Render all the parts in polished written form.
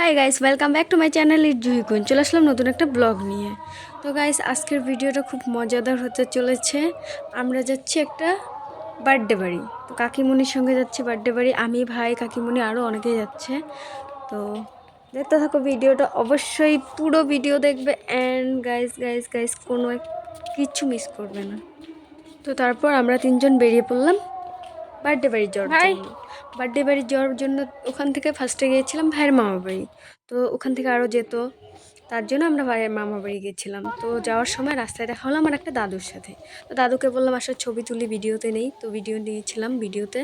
High guys, welcome back to my channel it জুহিকুন। চলে আসলাম নতুন একটা ব্লগ নিয়ে। তো গাইস, আজকের ভিডিওটা খুব মজাদার হতে চলেছে। আমরা যাচ্ছি একটা বার্থডে বাড়ি। তো কাকিমুনির সঙ্গে যাচ্ছি বার্থডে বাড়ি, আমি, ভাই, কাকিমুনি আরও অনেকেই যাচ্ছে। তো দেখতে থাকো ভিডিওটা, অবশ্যই পুরো ভিডিও দেখবে। অ্যান্ড গাইস গাইস গাইস কোনো কিচ্ছু মিস করবে না। তো তারপর আমরা তিনজন বেরিয়ে পড়লাম বার্থডে বাড়ি যাওয়ার জন্য। বার্থডে বাড়ি যাওয়ার জন্য ওখান থেকে ফার্স্টে গিয়েছিলাম ভাইয়ের মামা বাড়ি। তো ওখান থেকে আরও যেত, তার জন্য আমরা ভাইয়ের মামা বাড়ি গেছিলাম। তো যাওয়ার সময় রাস্তায় দেখা হলো আমার একটা দাদুর সাথে। তো দাদুকে বললাম আসলে ছবি তুলি, ভিডিওতে নেই। তো ভিডিও নিয়েছিলাম ভিডিওতে।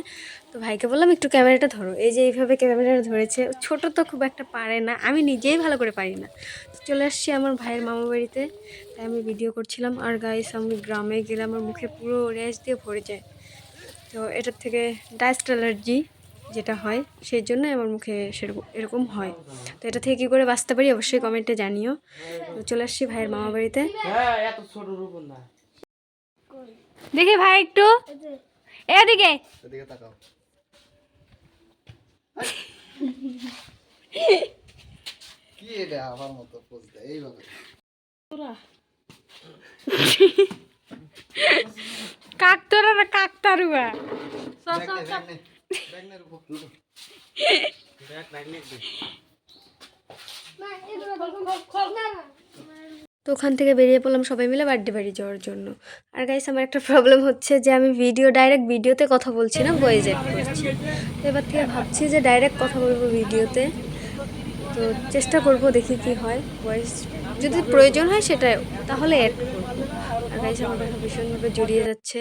তো ভাইকে বললাম একটু ক্যামেরাটা ধরো। এই যে এইভাবে ক্যামেরাটা ধরেছে। ছোট তো খুব একটা পারে না, আমি নিজেই ভালো করে পারি না। তো চলে আসছি আমার ভাইয়ের মামা বাড়িতে, তাই আমি ভিডিও করছিলাম। আর গাইস, আমি গ্রামে গেলে আমার মুখে পুরো র্যাশ দিয়ে ভরে যায়। তো এটার থেকে ডাস্ট অ্যালার্জি যেটা হয়, সেই জন্য আমার মুখে সেরকম এরকম হয়। তো এটা থেকে কী করে বাঁচতে পারি অবশ্যই কমেন্টে জানিও। তো চলে আসছি ভাইয়ের মামা বাড়িতে। দেখি ভাই একটু এদিকে তাকাও। কি এটা আমার মতো পোজ দেয় এইভাবে কাকতরা না কাকতারুয়া। তো ওখান থেকে বেরিয়ে পড়লাম সবাই মিলে বার্থডে বাড়ি যাওয়ার জন্য। আর গাইস, আমার একটা প্রবলেম হচ্ছে যে আমি ডাইরেক্ট ভিডিওতে কথা বলছি না, ভয়েস অ্যাড করছি। তো এবার থেকে ভাবছি যে ডাইরেক্ট কথা বলবো ভিডিওতে। তো চেষ্টা করব, দেখি কি হয়। ভয়েস যদি প্রয়োজন হয় সেটা তাহলে অ্যাড করবো। আর গাইস, আমার কথা ভীষণভাবে জড়িয়ে যাচ্ছে।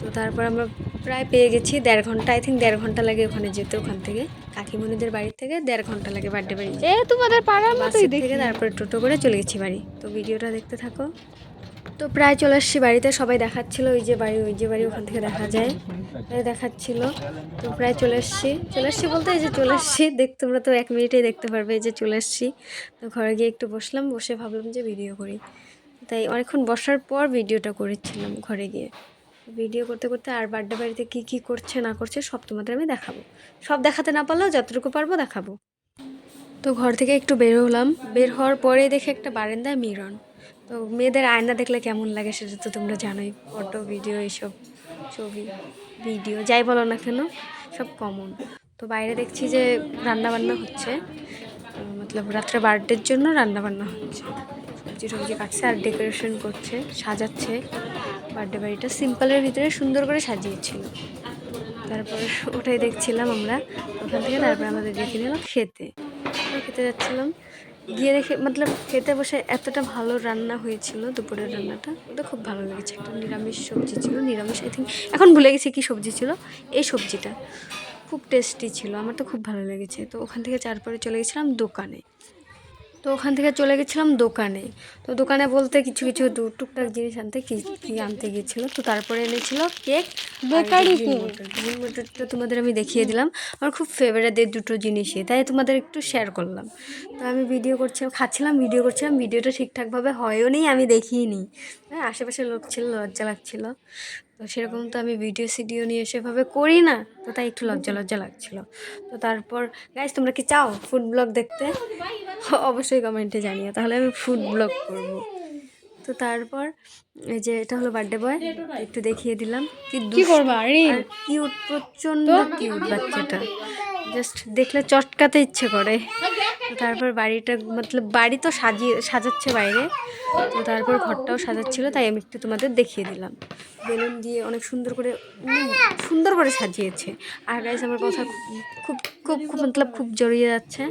তো তারপর আমরা প্রায় পেয়ে গেছি 1.5 ঘন্টা, আই থিঙ্ক 1.5 ঘন্টা লাগে ওখানে যেতে। ওখান থেকে কাকিমণিদের বাড়ি থেকে 1.5 ঘন্টা লাগে বার্থডে বাড়ি। তোমাদের পাড়ার মতোই দেখি। তারপরে টোটো করে চলে গেছি বাড়ি। তো ভিডিওটা দেখতে থাকো। তো প্রায় চলে আসছি বাড়িতে। সবাই দেখাচ্ছিল ওই যে বাড়ি ওখান থেকে দেখা যায়, দেখাচ্ছিল। তো প্রায় চলে আসছি বলতে এই যে চলে আসছি, তোমরা তো 1 মিনিটেই দেখতে পারবে। এই যে চলে আসছি। তো ঘরে গিয়ে একটু বসলাম, বসে ভাবলাম যে ভিডিও করি। তাই অনেকক্ষণ বসার পর ভিডিওটা করেছিলাম ঘরে গিয়ে। ভিডিও করতে করতে আর বার্থডে বাড়িতে কী কী করছে না করছে সব তোমাদের আমি দেখাবো। সব দেখাতে না পারলেও যতটুকু পারবো দেখাবো। তো ঘর থেকে একটু বের হলাম, বের হওয়ার পরে দেখে একটা বারান্দায় মিরন। তো মেয়েদের আয়না দেখলে কেমন লাগে সেটা তো তোমরা জানোই। ফটো, ভিডিও, এইসব ছবি, ভিডিও যাই বলো না কেন সব কমন। তো বাইরে দেখছি যে রান্নাবান্না হচ্ছে, মতলব রাত্রে বার্থডের জন্য রান্নাবান্না হচ্ছে। সবজি কাটছে আর ডেকোরেশন করছে, সাজাচ্ছে। বার্থডে বাড়িটা সিম্পলের ভিতরে সুন্দর করে সাজিয়েছিল। তারপর ওটাই দেখছিলাম আমরা। ওখান থেকে তারপর আমাদের দেখে নিলাম খেতে যাচ্ছিলাম। গিয়ে দেখে মতলব খেতে বসে এতটা ভালো রান্না হয়েছিল। দুপুরের রান্নাটা ওটা খুব ভালো লেগেছে। একটা নিরামিষ সবজি ছিল, নিরামিষ আই থিঙ্ক, এখন ভুলে গেছি কী সবজি ছিল। এই সবজিটা খুব টেস্টি ছিল, আমার তো খুব ভালো লেগেছে। তো ওখান থেকে তারপরে চলে গেছিলাম দোকানে। তো দোকানে বলতে কিছু কিছু টুকটাক জিনিস আনতে কি আনতে গিয়েছিলো। তো তারপরে এনেছিল কেক, বেকারি গ্রিন মটরটা তোমাদের আমি দেখিয়ে দিলাম। আমার খুব ফেভারিট এই দুটো জিনিসই, তাই তোমাদের একটু শেয়ার করলাম। তো আমি ভিডিও করছিলাম, ভিডিও করছিলাম। ভিডিওটা ঠিকঠাকভাবে হয়ও নি, আমি দেখিনি। হ্যাঁ, আশেপাশে লোক ছিল, লজ্জা লাগছিলো। তো সেরকম তো আমি ভিডিও নিয়ে সেভাবে করি না, তো তাই একটু লজ্জা লাগছিলো। তো তারপর গাইস, তোমরা কি চাও ফুড ব্লগ দেখতে? অবশ্যই কমেন্টে জানিও, তাহলে আমি ফুড ব্লগ করব। তো তারপর এই যে এটা হলো বার্থডে বয়, একটু দেখিয়ে দিলাম। কি করবা আর কিউট, প্রচণ্ড কিউট বাচ্চাটা, জাস্ট দেখলে চটকাতে ইচ্ছে করে। তো তারপর বাড়িটা মতলব বাড়ি তো সাজাচ্ছে বাইরে। তো তারপর ঘরটাও সাজাচ্ছিল, তাই আমি একটু তোমাদের দেখিয়ে দিলাম। বেলুন দিয়ে অনেক সুন্দর করে সাজিয়েছে। আর গাইস, আমার কথা খুব খুব খুব মতলব খুব জড়িয়ে যাচ্ছে।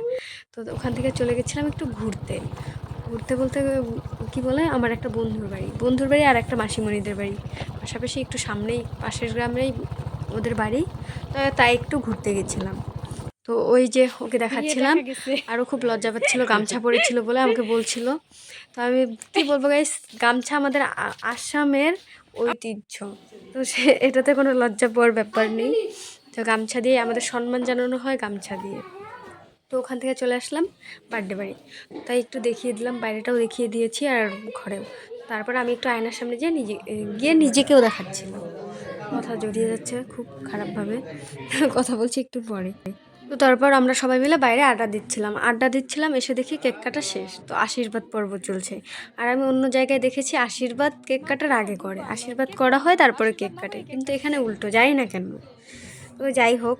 তো ওখান থেকে চলে গেছিলাম একটু ঘুরতে বলতে কি বলে, আমার একটা বন্ধুর বাড়ি আর একটা মাসিমণিদের বাড়ি পাশাপাশি, একটু সামনেই পাশের গ্রামেই ওদের বাড়ি। তো তাই একটু ঘুরতে গেছিলাম। তো ওই যে ওকে দেখাচ্ছিলাম, আরও খুব লজ্জা পাচ্ছিল, গামছা পরেছিল বলে আমাকে বলছিল। তো আমি কি বলবো গাইস, গামছা আমাদের আসামের ঐতিহ্য। তো এটাতে কোনো লজ্জা পাওয়ার ব্যাপার নেই। তো গামছা দিয়ে আমাদের সম্মান জানানো হয়, গামছা দিয়ে। তো ওখান থেকে চলে আসলাম বার্থডে বাড়ি। তাই একটু দেখিয়ে দিলাম, বাইরেটাও দেখিয়ে দিয়েছি আর ঘরেও। তারপর আমি একটু আয়নার সামনে গিয়ে নিজেকেও দেখাচ্ছিলাম। কথা জড়িয়ে যাচ্ছে খুব খারাপভাবে, কথা বলছি একটু পরে। তো তারপর আমরা সবাই মিলে বাইরে আড্ডা দিচ্ছিলাম, এসে দেখি কেক কাটা শেষ। তো আশীর্বাদ পর্ব চলছে। আর আমি অন্য জায়গায় দেখেছি আশীর্বাদ কেক কাটার আগে করে, আশীর্বাদ করা হয় তারপরে কেক কাটে, কিন্তু এখানে উল্টো, জানি না কেন। তো যাই হোক,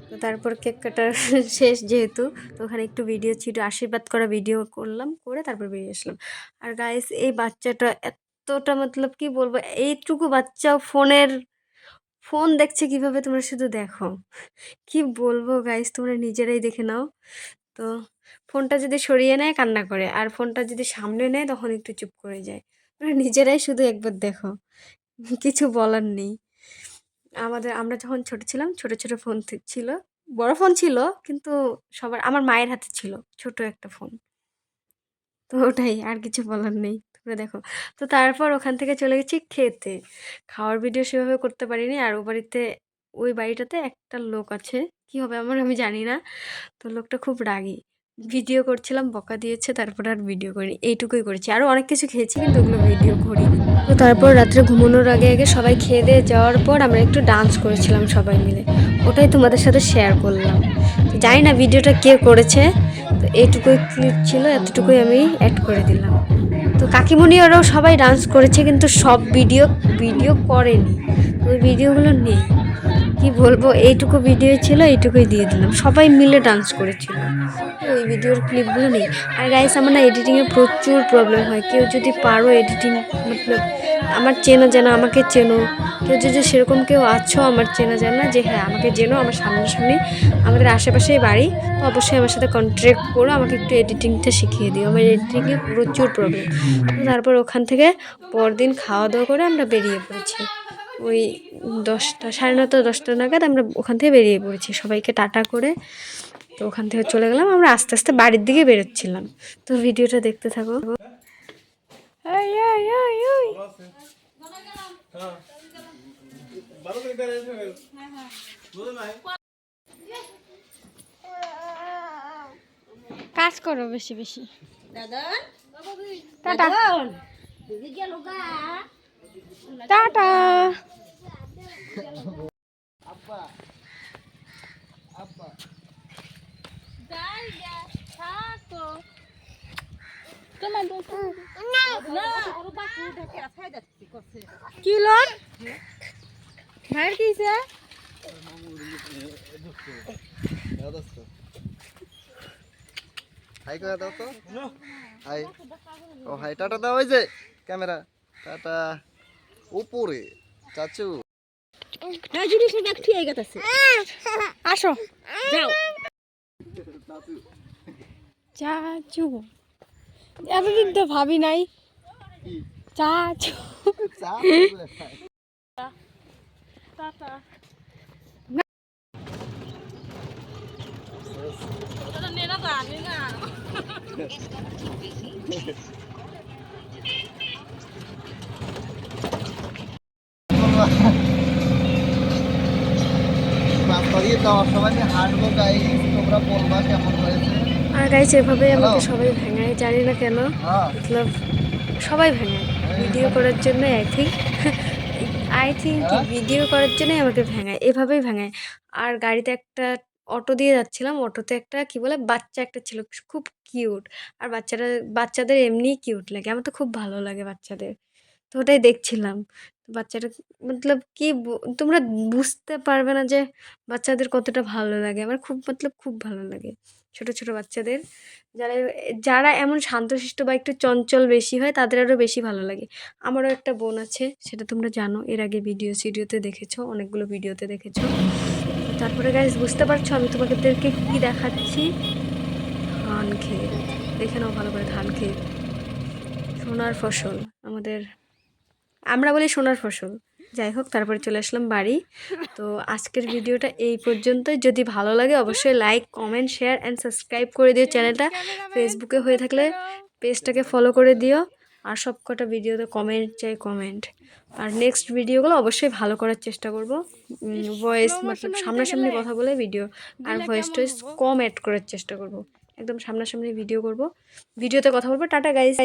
তো তারপর কেক কাটার শেষ যেহেতু, তো ওখানে একটু ভিডিও ছিল, আশীর্বাদ করা ভিডিও করলাম, করে তারপর বেরিয়ে আসলাম। আর গাইস, এই বাচ্চাটা এতটা মতলব কি বলবো, এইটুকু বাচ্চাও ফোন দেখছে কিভাবে, তোমরা শুধু দেখো। কি বলবো গাইস, তোমরা নিজেরাই দেখে নাও। তো ফোনটা যদি সরিয়ে নেয় কান্না করে, আর ফোনটা যদি সামনে নেয় তখন একটু চুপ করে যায়। তোমরা নিজেরাই শুধু একবার দেখো, কিছু বলার নেই। আমরা যখন ছোট ছিলাম, ছোট ছোট ফোন ছিল, বড় ফোন ছিল, কিন্তু আমার মায়ের হাতে ছিল ছোট একটা ফোন। তো ওটাই, আর কিছু বলার নেই, তোমরা দেখো। তো তারপর ওখান থেকে চলে গেছি খেতে। খাওয়ার ভিডিও সেভাবে করতে পারিনি। আর ওই বাড়িটাতে একটা লোক আছে, কি হবে আমি জানি না। তো লোকটা খুব রাগী, ভিডিও করছিলাম, বকা দিয়েছে, তারপর আর ভিডিও করিনি, এইটুকুই করেছি। আরও অনেক কিছু খেয়েছি, কিন্তু ওগুলো ভিডিও করিনি। তো তারপর রাত্রে ঘুমানোর আগে আগে সবাই খেয়ে দিয়ে যাওয়ার পর আমরা একটু ডান্স করেছিলাম সবাই মিলে, ওটাই তোমাদের সাথে শেয়ার করলাম। জানি না ভিডিওটা কে করেছে, তো এইটুকুই ক্লিপ ছিল, এতটুকুই আমি অ্যাড করে দিলাম। তো কাকিমণি ওরাও সবাই ডান্স করেছে, কিন্তু সব ভিডিও করেনি, ওই ভিডিওগুলো নেই। কি বলবো, এইটুকু ভিডিও ছিল, এইটুকুই দিয়ে দিলাম, সবাই মিলে ডান্স করেছিল, ওই ভিডিওর ক্লিপগুলো নেই। আর গাইস, আমার না এডিটিংয়ে প্রচুর প্রবলেম হয়। কেউ যদি পারো এডিটিং, মতলব আমার চেনা জানা, আমাকে চেনো, কেউ যদি সেরকম কেউ আছো আমার চেনা জানা, যে হ্যাঁ আমাকে চেনো, আমার সামনাসামনি আমাদের আশেপাশেই বাড়ি, তো অবশ্যই আমার সাথে কন্ট্যাক্ট করো, আমাকে একটু এডিটিংটা শিখিয়ে দিও, আমার এডিটিংয়ে প্রচুর প্রবলেম। তো তারপর ওখান থেকে পরদিন খাওয়া দাওয়া করে আমরা বেরিয়ে পড়েছি। ওই 10টা, 9:30, 10টা নাগাদ আমরা ওখান থেকে বেরিয়ে পড়েছি, সবাইকে টাটা করে। তো ওখান থেকে চলে গেলাম, আমরা আস্তে আস্তে বাড়ির দিকে বেরোচ্ছিলাম। তো ভিডিওটা দেখতে থাকো। কাজ করো বেশি বেশি। Tata tata. কি লোন ভাইয়ের কি হাই করে দাও তো, হাই। ও হাই, টাটা দাও, ওই যে ক্যামেরা, টাটা উপরে চাচু। আসো যাও চাচু, এতদিন তো ভাবি নাই চাচু। হাঁটবো গাইস, তোমরা বলবা কেমন হয়েছে। আর গাইছে এভাবেই আমাকে সবাই ভেঙায়, জানি না কেন, হ্যাঁ, মতলব সবাই ভেঙায় ভিডিও করার জন্য। আই থিঙ্ক কি ভিডিও করার জন্যই আমাকে ভেঙায়, এভাবেই ভেঙায়। আর গাড়িতে একটা অটো দিয়ে যাচ্ছিলাম, অটোতে একটা কি বলে বাচ্চা একটা ছিল, খুব কিউট। আর বাচ্চাদের এমনিই কিউট লাগে, আমার তো খুব ভালো লাগে বাচ্চাদের। তো ওটাই দেখছিলাম। বাচ্চাটা মতলব কি তোমরা বুঝতে পারবে না যে বাচ্চাদের কতটা ভালো লাগে, আমার খুব মতলব খুব ভালো লাগে ছোট ছোট বাচ্চাদের। যারা যারা এমন শান্তশিষ্ট বা একটু চঞ্চল বেশি হয়, তাদের আরও বেশি ভালো লাগে। আমারও একটা বোন আছে, সেটা তোমরা জানো, এর আগে সিডিওতে দেখেছো, অনেকগুলো ভিডিওতে দেখেছো। তারপরে গাইজ বুঝতে পারছো আমি তোমাদেরকে কি দেখাচ্ছি, ধান ক্ষেত। দেখে নাও ভালো করে, ধান ক্ষেত, সোনার ফসল আমাদের, আমরা বলি সোনার ফসল। যাই হোক, তারপরে চলে আসলাম বাড়ি। তো আজকের ভিডিওটা এই পর্যন্তই। যদি ভালো লাগে অবশ্যই like, comment, share and subscribe করে দিও চ্যানেলটা। ফেসবুকে হয়ে থাকলে পেজটাকে ফলো করে দিও। আর সব কটা ভিডিওতে কমেন্ট চাই, কমেন্ট। আর নেক্সট ভিডিওগুলো অবশ্যই ভালো করার চেষ্টা করব, ভয়েস মতলব সামনাসামনি কথা বলে ভিডিও, আর ভয়েস টয়েস কম অ্যাড করার চেষ্টা করব, একদম সামনাসামনি ভিডিও করব, ভিডিওতে কথা বলবো। Tata guys.